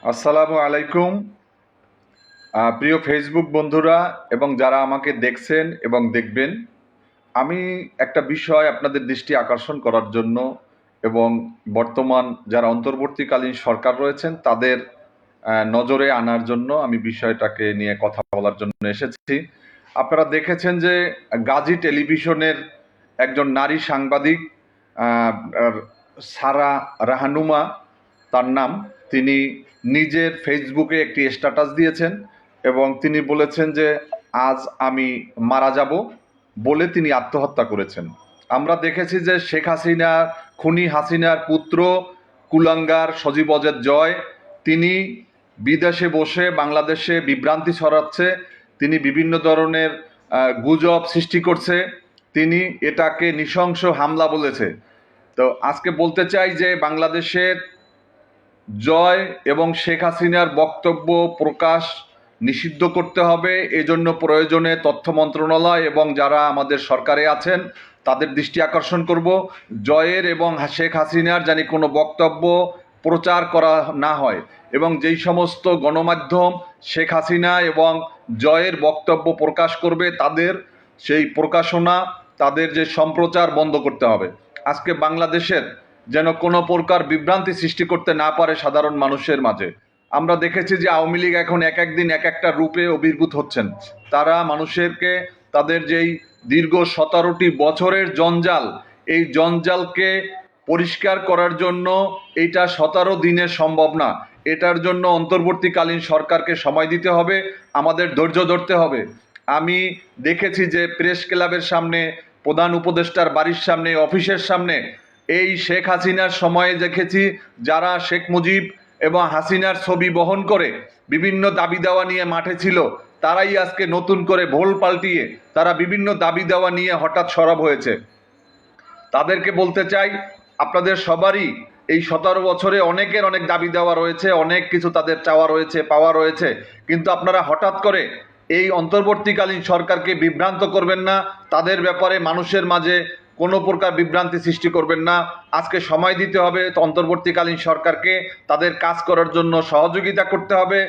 আসসালামু আলাইকুম। প্রিয় ফেসবুক বন্ধুরা এবং যারা আমাকে দেখছেন এবং দেখবেন, আমি একটা বিষয় আপনাদের দৃষ্টি আকর্ষণ করার জন্য এবং বর্তমান যারা অন্তর্বর্তীকালীন সরকার রয়েছেন তাদের নজরে আনার জন্য আমি বিষয়টাকে নিয়ে কথা বলার জন্য এসেছি। আপনারা দেখেছেন যে গাজী টেলিভিশনের একজন নারী সাংবাদিক, আহ, আহ, সারা রাহানুমা তার নাম, তিনি নিজের ফেসবুকে একটি স্ট্যাটাস দিয়েছেন এবং তিনি বলেছেন যে আজ আমি মারা যাব বলে তিনি আত্মহত্যা করেছেন। আমরা দেখেছি যে শেখ হাসিনা, খুনি হাসিনার পুত্র কুলাঙ্গার সজীব অজেদ জয়, তিনি বিদেশে বসে বাংলাদেশে বিভ্রান্তি ছড়াচ্ছে, তিনি বিভিন্ন ধরনের গুজব সৃষ্টি করছে, তিনি এটাকে নৃশংস হামলা বলেছে। তো আজকে বলতে চাই যে বাংলাদেশের জয় এবং শেখ হাসিনার বক্তব্য প্রকাশ নিষিদ্ধ করতে হবে। এজন্য প্রয়োজনে তথ্য মন্ত্রণালয় এবং যারা আমাদের সরকারে আছেন তাদের দৃষ্টি আকর্ষণ করব, জয়ের এবং শেখ হাসিনার জানি কোনো বক্তব্য প্রচার করা না হয় এবং যেই সমস্ত গণমাধ্যম শেখ হাসিনা এবং জয়ের বক্তব্য প্রকাশ করবে তাদের সেই প্রকাশনা, তাদের যে সম্প্রচার বন্ধ করতে হবে। আজকে বাংলাদেশের যেন কোনো প্রকার বিভ্রান্তি সৃষ্টি করতে না পারে সাধারণ মানুষের মাঝে। আমরা দেখেছি যে আওয়ামী লীগ এখন এক এক দিন এক একটা রূপে আবির্ভূত হচ্ছেন। তারা মানুষেরকে তাদের যেই দীর্ঘ 17টি বছরের জঞ্জাল, এই জঞ্জালকে পরিষ্কার করার জন্য এইটা 17 দিনে সম্ভব না। এটার জন্য অন্তর্বর্তীকালীন সরকারকে সময় দিতে হবে, আমাদের ধৈর্য ধরতে হবে। আমি দেখেছি যে প্রেস ক্লাবের সামনে, প্রধান উপদেষ্টার বাড়ির সামনে, অফিসের সামনে এই শেখ হাসিনার সময়ে দেখেছি যারা শেখ মুজিব এবং হাসিনার ছবি বহন করে বিভিন্ন দাবি দেওয়া নিয়ে মাঠে ছিল, তারাই আজকে নতুন করে ভোল পাল্টিয়ে তারা বিভিন্ন দাবি দেওয়া নিয়ে হঠাৎ সরব হয়েছে। তাদেরকে বলতে চাই, আপনাদের সবারই এই 17 বছরে অনেকের অনেক দাবি দেওয়া রয়েছে, অনেক কিছু তাদের চাওয়া রয়েছে, পাওয়া রয়েছে, কিন্তু আপনারা হঠাৎ করে এই অন্তর্বর্তীকালীন সরকারকে বিভ্রান্ত করবেন না, তাদের ব্যাপারে মানুষের মাঝে কোনো প্রকার বিভ্রান্তি সৃষ্টি করবেন না। আজকে সময় দিতে হবে অন্তর্বর্তীকালীন সরকারকে, তাদের কাজ করার জন্য সহযোগিতা করতে হবে।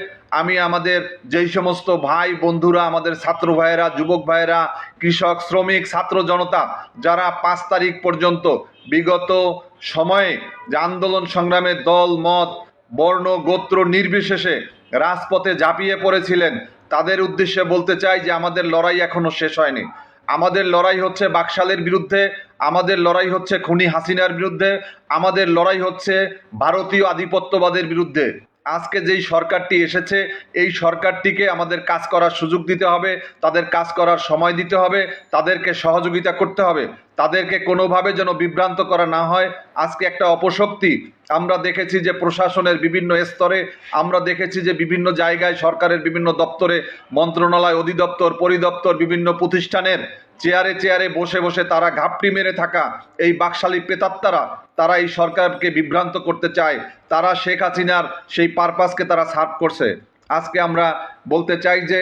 আমি আমাদের যেই সমস্ত ভাই বন্ধুরা, আমাদের ছাত্র ভাইয়েরা, যুবক ভাইয়েরা, কৃষক, শ্রমিক, ছাত্র জনতা যারা 5 তারিখ পর্যন্ত বিগত সময়ে যে আন্দোলন সংগ্রামে দল মত বর্ণ গোত্র নির্বিশেষে রাজপথে ঝাঁপিয়ে পড়েছিলেন, তাদের উদ্দেশ্যে বলতে চাই যে আমাদের লড়াই এখনো শেষ হয়নি। আমাদের লড়াই হচ্ছে বাকশালের বিরুদ্ধে, আমাদের লড়াই হচ্ছে খুনি হাসিনার বিরুদ্ধে, আমাদের লড়াই হচ্ছে ভারতীয় আধিপত্যবাদের বিরুদ্ধে। আজকে যেই সরকারটি এসেছে এই সরকারটিকে আমাদের কাজ করার সুযোগ দিতে হবে, তাদের কাজ করার সময় দিতে হবে, তাদেরকে সহযোগিতা করতে হবে, তাদেরকে কোনোভাবে যেন বিভ্রান্ত করা না হয়। আজকে একটা অপশক্তি আমরা দেখেছি যে প্রশাসনের বিভিন্ন স্তরে, আমরা দেখেছি যে বিভিন্ন জায়গায় সরকারের বিভিন্ন দপ্তরে, মন্ত্রণালয়, অধিদপ্তর, পরিদপ্তর, বিভিন্ন প্রতিষ্ঠানের চেয়ারে চেয়ারে বসে বসে তারা ঘাপটি মেরে থাকা এই বাকশালী প্রেতাত্মারা, তারা এই সরকারকে বিভ্রান্ত করতে চায়, তারা শেখ হাসিনার সেই পারপাসকে তারা সার্ভ করছে। আজকে আমরা বলতে চাই যে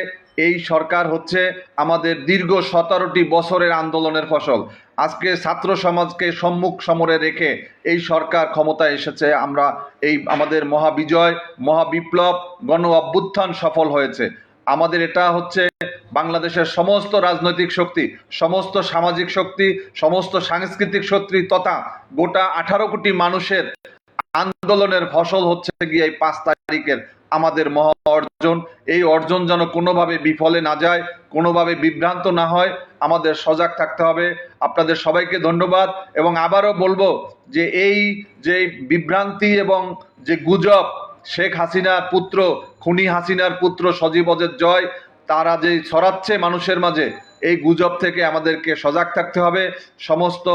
এই সরকার হচ্ছে আমাদের দীর্ঘ 17টি বছরের আন্দোলনের ফসল। আজকে ছাত্র সমাজকে সম্মুখ সমরে রেখে এই সরকার ক্ষমতায় এসেছে। আমরা এই আমাদের মহাবিজয়, মহাবিপ্লব, গণ অভ্যুত্থান সফল হয়েছে। আমাদের এটা হচ্ছে বাংলাদেশের সমস্ত রাজনৈতিক শক্তি, সমস্ত সামাজিক শক্তি, সমস্ত সাংস্কৃতিক শক্তি তথা গোটা 18 কোটি মানুষের আন্দোলনের ফসল হচ্ছে গিয়ে এই 5 তারিখের আমাদের মহা অর্জন। এই অর্জন যেন কোনোভাবে বিফলে না যায়, কোনোভাবে বিভ্রান্ত না হয়, আমাদের সজাগ থাকতে হবে। আপনাদের সবাইকে ধন্যবাদ এবং আবারও বলবো যে এই যে বিভ্রান্তি এবং যে গুজব, শেখ হাসিনার পুত্র, খুনি হাসিনার পুত্র সজীব অজেদ জয় তারা যে ছড়াচ্ছে মানুষের মাঝে, এই গুজব থেকে আমাদেরকে সজাগ থাকতে হবে। সমস্ত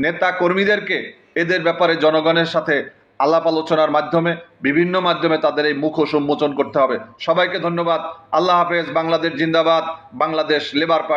নেতা কর্মীদেরকে এদের ব্যাপারে জনগণের সাথে আলাপ আলোচনার মাধ্যমে, বিভিন্ন মাধ্যমে তাদের এই মুখ উন্মোচন করতে হবে। সবাইকে ধন্যবাদ। আল্লাহ হাফেজ। বাংলাদেশ জিন্দাবাদ। Bangladesh labour party.